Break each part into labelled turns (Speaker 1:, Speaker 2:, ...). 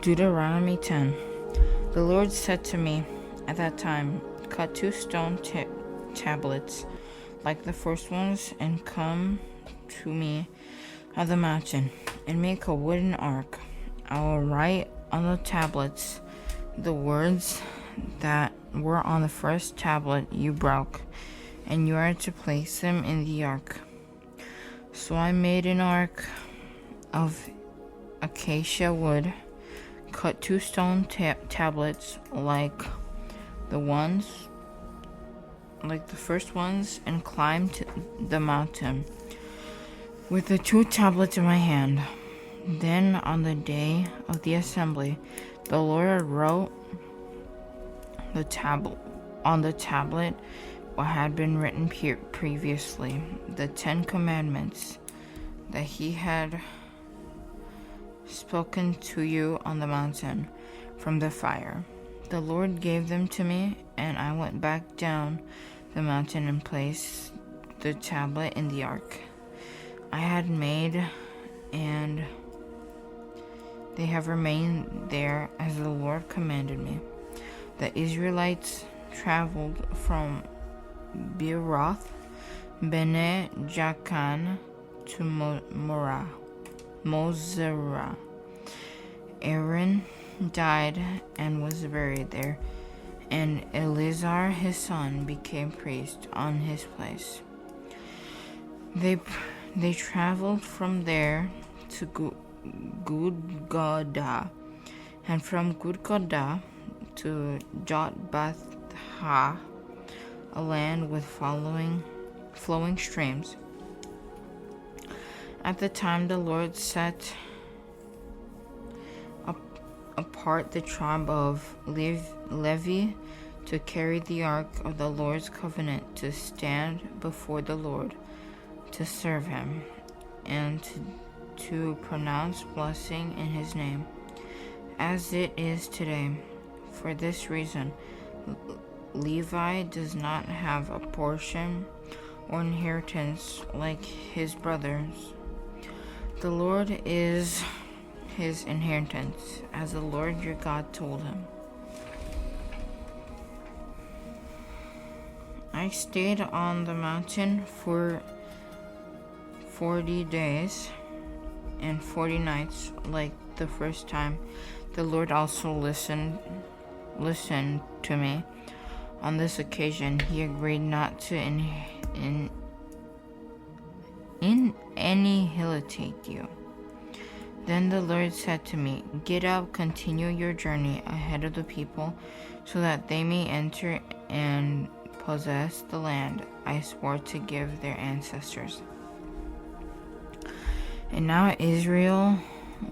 Speaker 1: Deuteronomy 10. The Lord said to me at that time, cut 2 stone tablets like the first ones and come to me on the mountain and make a wooden ark. I will write on the tablets the words that were on the first tablet you broke, and you are to place them in the ark. So I made an ark of acacia wood, cut 2 stone tablets like the first ones, and climbed the mountain with the 2 tablets in my hand. Then on the day of the assembly, the Lord wrote on the tablet what had been written previously, the 10 commandments that he had spoken to you on the mountain from the fire. The Lord gave them to me, and I went back down the mountain and placed the tablet in the ark I had made, and they have remained there as the Lord commanded me. The Israelites traveled from Beeroth Bene Jaakan to Mosera. Aaron died and was buried there, and Eleazar his son became priest on his place. They traveled from there to Gudgodah, and from Gudgodah to Jotbathah, a land with flowing streams. At the time the Lord set apart the tribe of Levi to carry the ark of the Lord's covenant, to stand before the Lord, to serve him, and to pronounce blessing in his name, as it is today. For this reason, Levi does not have a portion or inheritance like his brothers. The Lord is his inheritance, as the Lord your God told him. I stayed on the mountain for 40 days and 40 nights like the first time. The Lord also listened to me. On this occasion, he agreed not to annihilate you. Then the Lord said to me, get up, continue your journey ahead of the people, so that they may enter and possess the land I swore to give their ancestors. And now, Israel,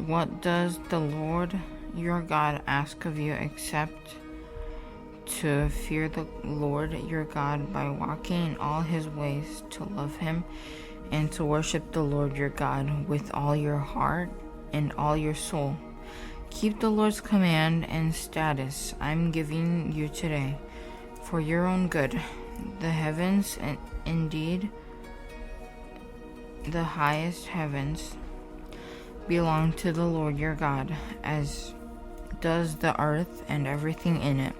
Speaker 1: what does the Lord your God ask of you except to fear the Lord your God by walking in all his ways, to love him, and to worship the Lord your God with all your heart and all your soul? Keep the Lord's command and status I'm giving you today for your own good. The heavens, and indeed the highest heavens, belong to the Lord your God, as does the earth and everything in it.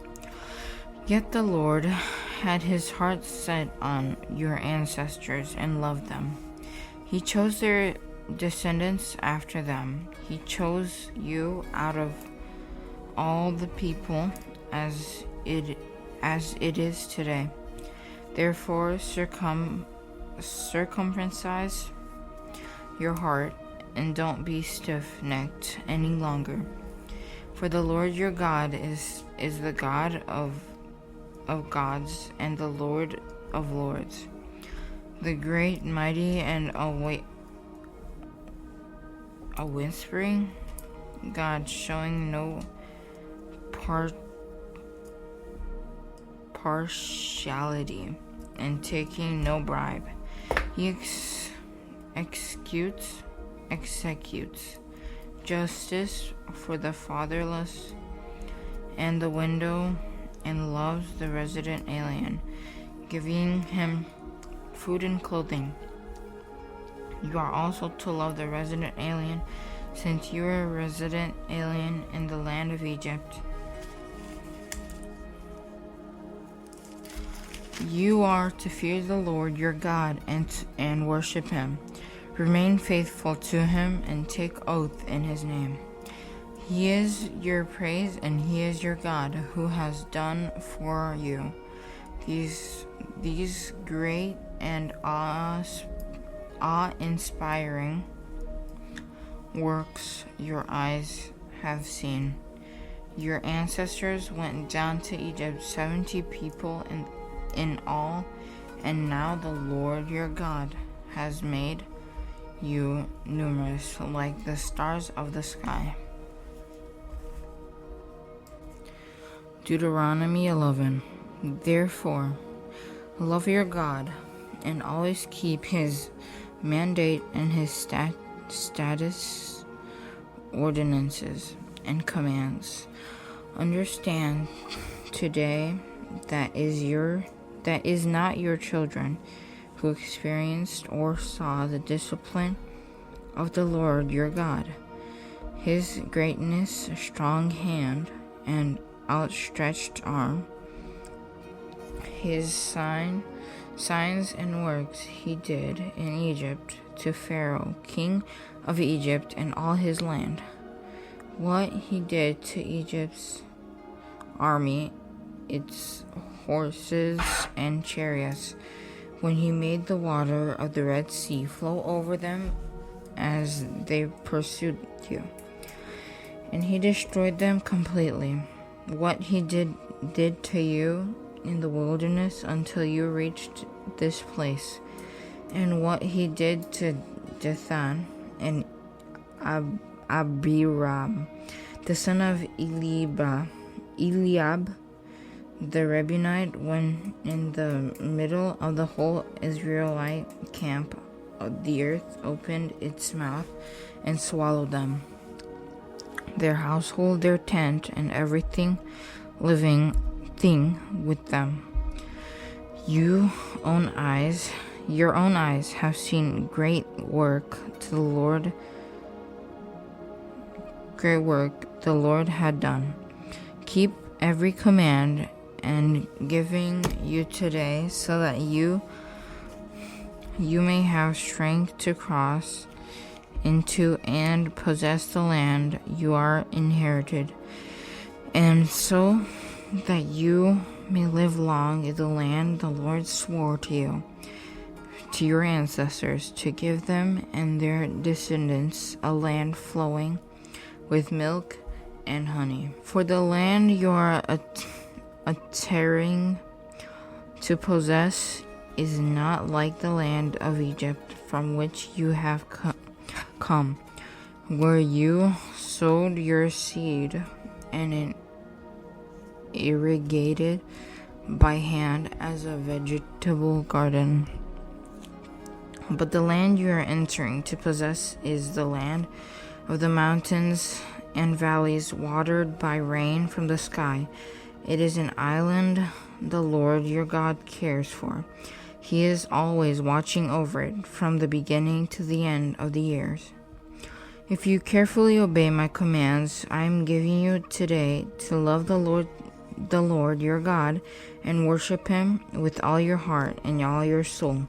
Speaker 1: Yet the Lord had his heart set on your ancestors and loved them. He chose their descendants after them. He chose you out of all the people as it is today. Therefore, circumcise your heart and don't be stiff-necked any longer. For the Lord your God is the God of gods and the Lord of lords, the great, mighty, and a whispering God, showing no partiality and taking no bribe. He executes justice for the fatherless and the widow, and loves the resident alien, giving him food and clothing. You are also to love the resident alien, since you are a resident alien in the land of Egypt. You are to fear the Lord your God and worship him. Remain faithful to him and take oath in his name. He is your praise and he is your God who has done for you these great and awe-inspiring works your eyes have seen. Your ancestors went down to Egypt, 70 people in all, and now the Lord your God has made you numerous like the stars of the sky. Deuteronomy 11. Therefore, love your God and always keep his mandate and his statutes, ordinances, and commands. Understand today that is not your children who experienced or saw the discipline of the Lord your God, his greatness, strong hand, and outstretched arm, his signs and works he did in Egypt to Pharaoh, king of Egypt, and all his land, what he did to Egypt's army, its horses and chariots, when he made the water of the Red Sea flow over them as they pursued you, and he destroyed them completely. What he did to you in the wilderness until you reached this place, and what he did to Dathan and Abiram, the son of Eliab, the Rebunite, when in the middle of the whole Israelite camp, the earth opened its mouth and swallowed them, their household, their tent, and everything living thing with them. Your own eyes have seen great work the Lord had done. Keep every command and giving you today, so that you may have strength to cross into and possess the land you are inherited, and so that you may live long in the land the Lord swore to your ancestors, to give them and their descendants a land flowing with milk and honey. For the land you are tearing to possess is not like the land of Egypt, from which you have come, where you sowed your seed and irrigated by hand as a vegetable garden. But the land you are entering to possess is the land of the mountains and valleys, watered by rain from the sky. It is an island the Lord your God cares for. He is always watching over it from the beginning to the end of the years. If you carefully obey my commands I am giving you today, to love the Lord your God and worship him with all your heart and all your soul,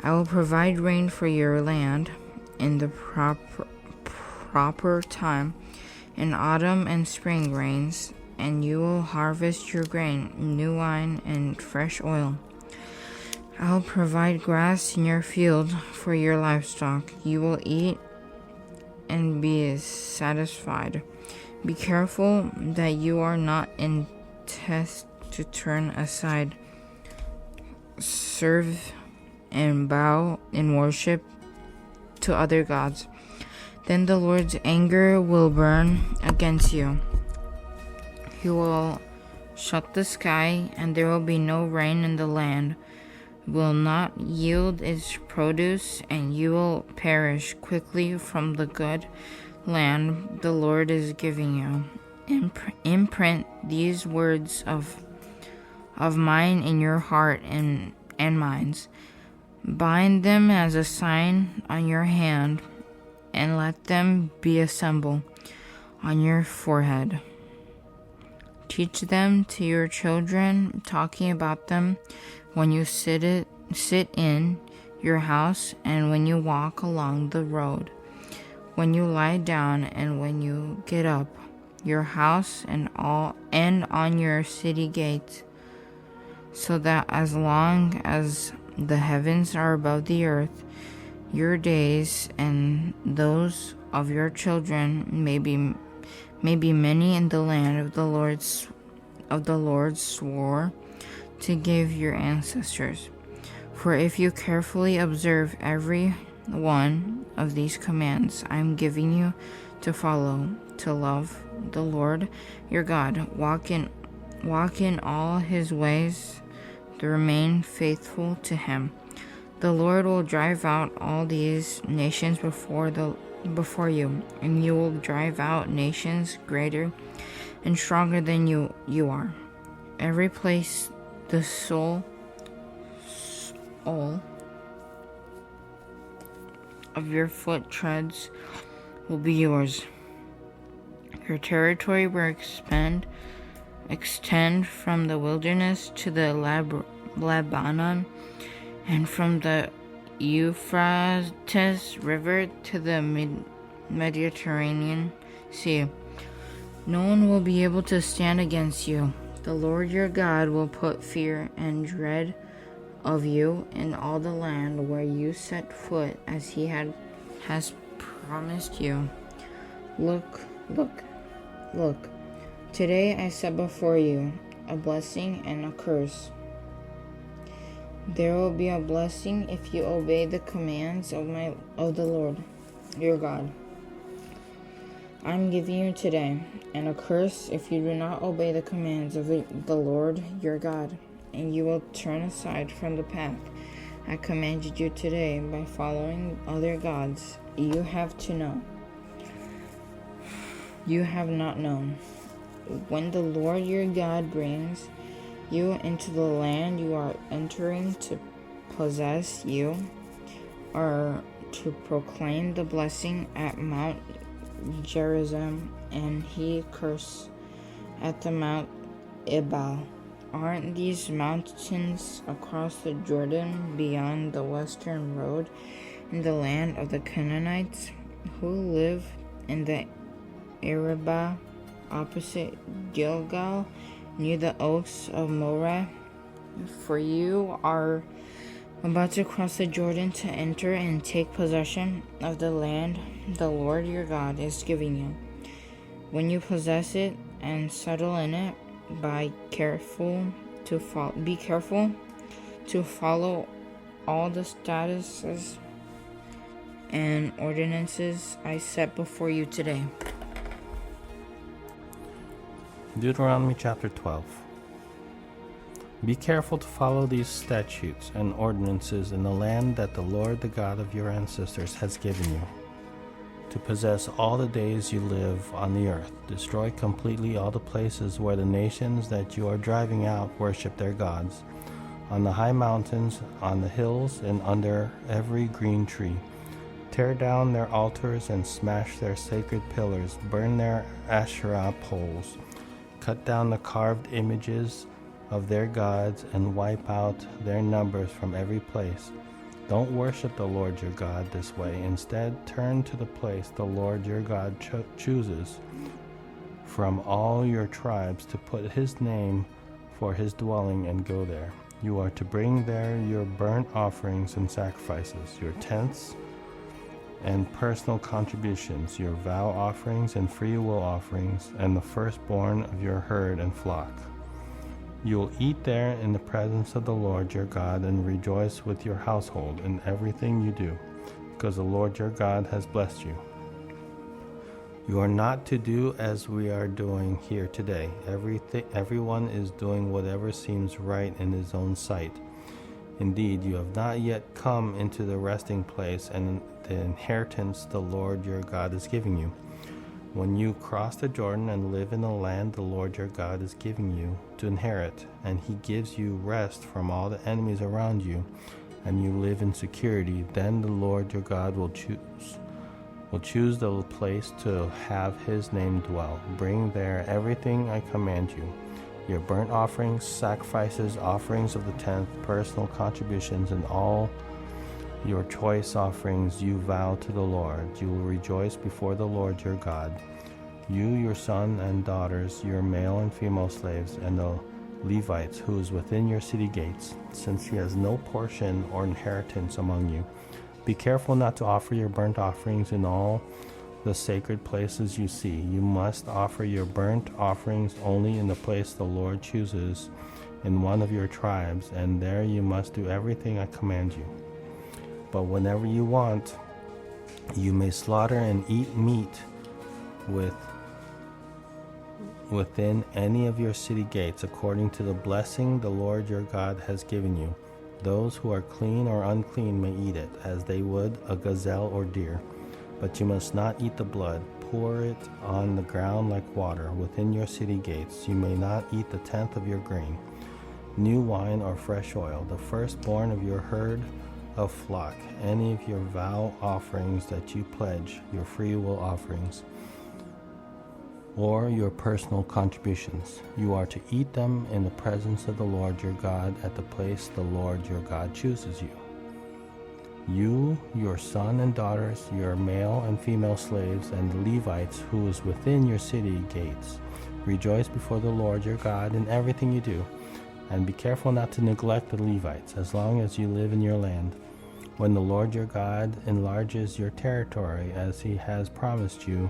Speaker 1: I will provide rain for your land in the proper time, in autumn and spring rains, and you will harvest your grain, new wine, and fresh oil. I will provide grass in your field for your livestock. You will eat and be satisfied. Be careful that you are not in test to turn aside, serve and bow in worship to other gods. Then the Lord's anger will burn against you. He will shut the sky, and there will be no rain in the land, will not yield its produce, and you will perish quickly from the good land the Lord is giving you. Imprint these words of mine in your heart and minds. Bind them as a sign on your hand, and let them be assembled on your forehead. Teach them to your children, talking about them when you sit in your house and when you walk along the road, when you lie down and when you get up, your house and on your city gates, so that as long as the heavens are above the earth, your days and those of your children may be many in the land of the Lord swore to give your ancestors. For if you carefully observe every one of these commands I am giving you to follow, to love the Lord your God, walk in all his ways, to remain faithful to him, the Lord will drive out all these nations before you, and you will drive out nations greater and stronger than you are. Every place the sole of your foot treads will be yours. Your territory will extend from the wilderness to the Lebanon, and from the Euphrates River to the Mediterranean Sea. No one will be able to stand against you. The Lord your God will put fear and dread of you in all the land where you set foot, as he has promised you. Look, today I set before you a blessing and a curse. There will be a blessing if you obey the commands of the Lord your God I am giving you today, and a curse if you do not obey the commands of the Lord your God, and you will turn aside from the path I commanded you today by following other gods you have not known. When the Lord your God brings you into the land you are entering to possess, you are to proclaim the blessing at Mount Gerizim, and he curse at the Mount Ebal. Aren't these mountains across the Jordan beyond the western road in the land of the Canaanites who live in the Arabah opposite Gilgal near the oaks of Moreh? For you are about to cross the Jordan to enter and take possession of the land the Lord your God is giving you. When you possess it and settle in it, be careful to follow all the statutes and ordinances I set before you today.
Speaker 2: Deuteronomy chapter 12. Be careful to follow these statutes and ordinances in the land that the Lord, the God of your ancestors, has given you, to possess all the days you live on the earth. Destroy completely all the places where the nations that you are driving out worship their gods, on the high mountains, on the hills, and under every green tree. Tear down their altars and smash their sacred pillars, burn their Asherah poles, cut down the carved images of their gods, and wipe out their numbers from every place. Don't worship the Lord your God this way. Instead, turn to the place the Lord your God chooses from all your tribes to put his name for his dwelling and go there. You are to bring there your burnt offerings and sacrifices, your tenths and personal contributions, your vow offerings and free will offerings, and the firstborn of your herd and flock. You will eat there in the presence of the Lord your God and rejoice with your household in everything you do, because the Lord your God has blessed you. You are not to do as we are doing here today. Everyone is doing whatever seems right in his own sight. Indeed, you have not yet come into the resting place and the inheritance the Lord your God is giving you. When you cross the Jordan and live in the land the Lord your God is giving you to inherit, and he gives you rest from all the enemies around you, and you live in security, then the Lord your God will choose will choose the place to have his name dwell. Bring there everything I command you, your burnt offerings, sacrifices, offerings of the tenth, personal contributions, and all your choice offerings you vow to the Lord. You will rejoice before the Lord your God. You, your son and daughters, your male and female slaves, and the Levites who is within your city gates, since he has no portion or inheritance among you. Be careful not to offer your burnt offerings in all the sacred places you see. You must offer your burnt offerings only in the place the Lord chooses in one of your tribes, and there you must do everything I command you. But whenever you want, you may slaughter and eat meat within any of your city gates, according to the blessing the Lord your God has given you. Those who are clean or unclean may eat it, as they would a gazelle or deer. But you must not eat the blood. Pour it on the ground like water within your city gates. You may not eat the tenth of your grain, new wine or fresh oil, the firstborn of your herd of flock, any of your vow offerings that you pledge, your free will offerings, or your personal contributions. You are to eat them in the presence of the Lord your God at the place the Lord your God chooses you. You, your son and daughters, your male and female slaves, and the Levites who is within your city gates. Rejoice before the Lord your God in everything you do, and be careful not to neglect the Levites as long as you live in your land. When the Lord your God enlarges your territory as he has promised you,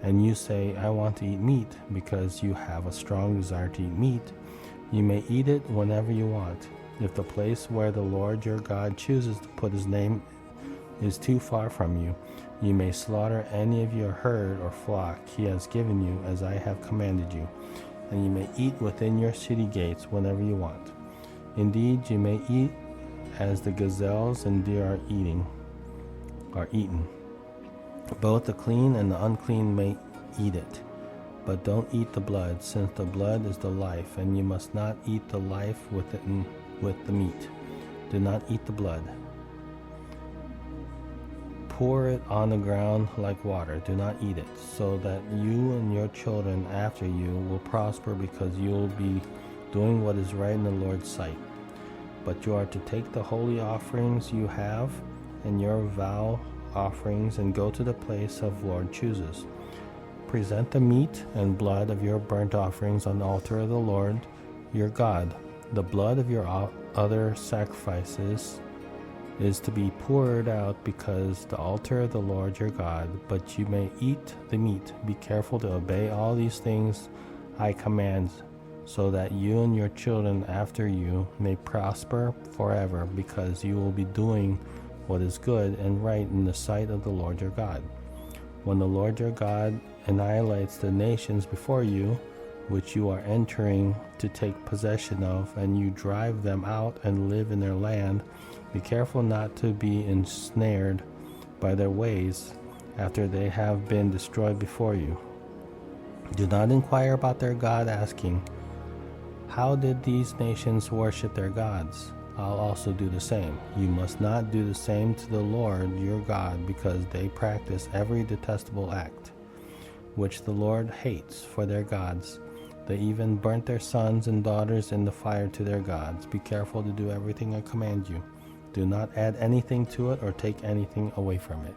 Speaker 2: and you say, I want to eat meat, because you have a strong desire to eat meat, you may eat it whenever you want. If the place where the Lord your God chooses to put his name is too far from you, you may slaughter any of your herd or flock he has given you, as I have commanded you, and you may eat within your city gates whenever you want. Indeed, you may eat as the gazelles and deer are eaten. Both the clean and the unclean may eat it, but don't eat the blood, since the blood is the life, and you must not eat the life with the meat. Do not eat the blood. Pour it on the ground like water. Do not eat it, so that you and your children after you will prosper, because you will be doing what is right in the Lord's sight. But you are to take the holy offerings you have and your vow offerings and go to the place the Lord chooses. Present the meat and blood of your burnt offerings on the altar of the Lord your God. The blood of your other sacrifices is to be poured out because the altar of the Lord your God, but you may eat the meat. Be careful to obey all these things I command, so that you and your children after you may prosper forever, because you will be doing what is good and right in the sight of the Lord your God. When the Lord your God annihilates the nations before you, which you are entering to take possession of, and you drive them out and live in their land, be careful not to be ensnared by their ways after they have been destroyed before you. Do not inquire about their God, asking, how did these nations worship their gods? I'll also do the same. You must not do the same to the Lord your God, because they practice every detestable act, which the Lord hates for their gods. They even burnt their sons and daughters in the fire to their gods. Be careful to do everything I command you. Do not add anything to it or take anything away from it.